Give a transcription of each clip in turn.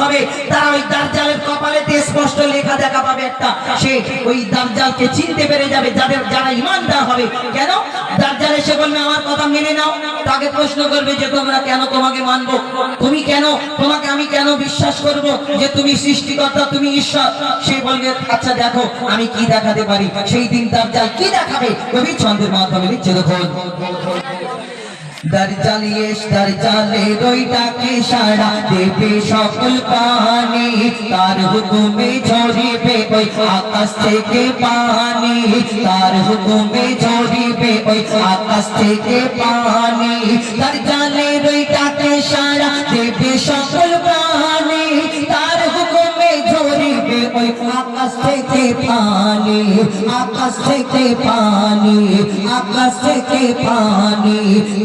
হবে তারা ওই দাজ্জালের কপালেতে স্পষ্ট লেখা দেখা পাবে একটা, সে ওই দাজ্জালকে চিনতে পেরে যাবে যারা ঈমানদার হবে। কেন? দাজ্জাল এসে বলবে আমার কথা মেনে নাও, তাকে প্রশ্ন করবে যে তোমরা কেন তোমাকে মানবো, তুমি কেন, তোমাকে আমি কেন বিশ্বাস করব যে তুমি সৃষ্টিকর্তা, তুমি ঈশ্বর। সে বলবে আচ্ছা দেখো আমি কি দেখাতে পারি। সেই দিন দাজ্জাল কি দেখাবে কবি ছন্দের মাধ্যমে লিখছে দেখুন। দাজ্জালে রইটাকে সাড়া দেবে সকল প্রাণী, তার হুকুমে ঝরিবে ওই আকাশ থেকে পানি, তার হুকুমে ঝরিবে ওই আকাশ থেকে পানি। দাজ্জালে রইটাকে সাড়া দেবে সকল প্রাণী, তার হুকুমে ঝরিবে ওই আকাশ থেকে পানি, আকাশ থেকে পানি, আকাশ থেকে পানি।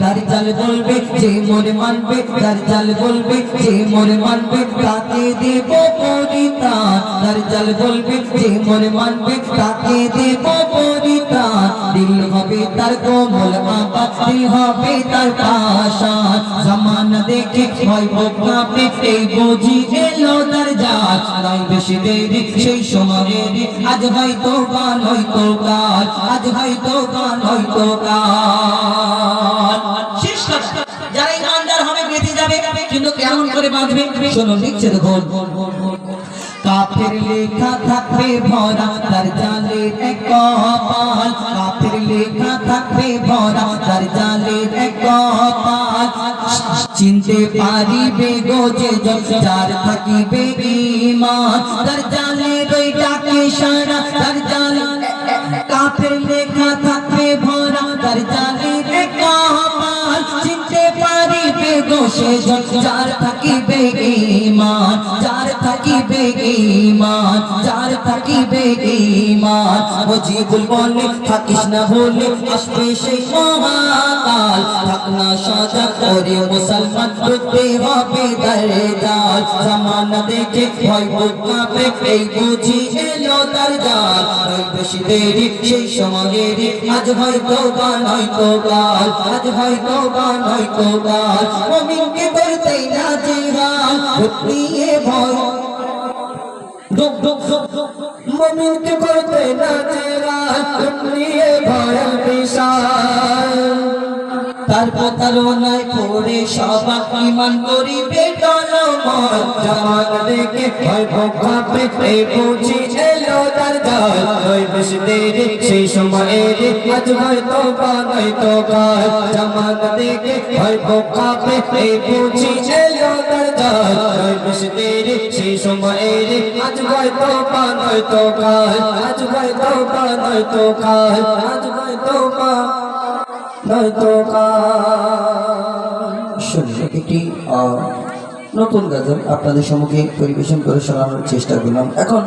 দাজ্জাল বলবে যে মোরে মানবে, দাজ্জাল বলবে যে মোরে মানবে তাকে দেব পরিত্রাণ, দাজ্জাল বলবে যে মোরে মানবে তাকে দেব পরিত্রাণ। দিল হবে তার কোমল আবাদ, দিল হবে তার পাষাণ, জামানা দেখে ভয় কাঁপে এই বুঝি এলো দাজ্জাল। নয় বেশি দেরি সেই সময়ের, আজ হয়তো গান হয়তো কাল, আজ হয়তো গান হয়তো কাল। যারা ঈমানদার হবে বেঁচে যাবে, কিন্তু কেমন করে বাঁচবে শোনো লিখছে দেখুন। কাফের লেখা থাকবে ভরা দাজ্জালের এক কপাল, কাফের লেখা থাকবে ভরা দাজ্জালের এক কপাল। চিনতে পারিবে গো যে যার থাকিবে ঈমান, দাজ্জালের ওই ডাকে সাড়া, দাজ্জাল কাফের লেখা থাকবে ভরা দাজ্জালের এক কপাল। চিনতে পারিবে গো সে যার থাকিবে ঈমান, যার থাকিবে ঈমান, যার থাকিবে ঈমান। মুজিবুল বলে থাকিস না ভুলে আসবে সেই মহাকাল, থাক না সজাগ ওরে মুসলমান করতে হবে দাজ্জাল। জামানা দেখে ভয় কাঁপে এই বুঝি এলো দাজ্জাল। নয় বেশি দেরি সেই সময়ের, আজ হয়তো গান হয়তো কাল, আজ হয়তো গান হয়তো কাল। মুমিনকে করতেই না জিহাদ নিয়ে ভয়, মুমিনকে করতে না জিহাদ নিয়ে ভয় বিশাল। তার প্রতারণায় পড়ে সবাই ঈমান করিবে টলমল, জামানা দেখে ভয় কাঁপে এই বুঝি এলো দাজ্জাল। নয় বেশি দেরি সেই সময়ের, আজ হয়তো গান হয়তো কাল, জামানা দেখে ভয় কাঁপে এই বুঝি এলো দাজ্জাল। নয় বেশি দেরি সেই সময়ের, আজ হয়তো গান হয়তো কাল, আজ হয়তো গান হয়তো কাল, আজ হয়তো গান হয়তো কাল। শুনুন একটি নতুন গাজল আপনাদের সম্মুখে পরিবেশন করে শোনানোর চেষ্টা করলাম। এখন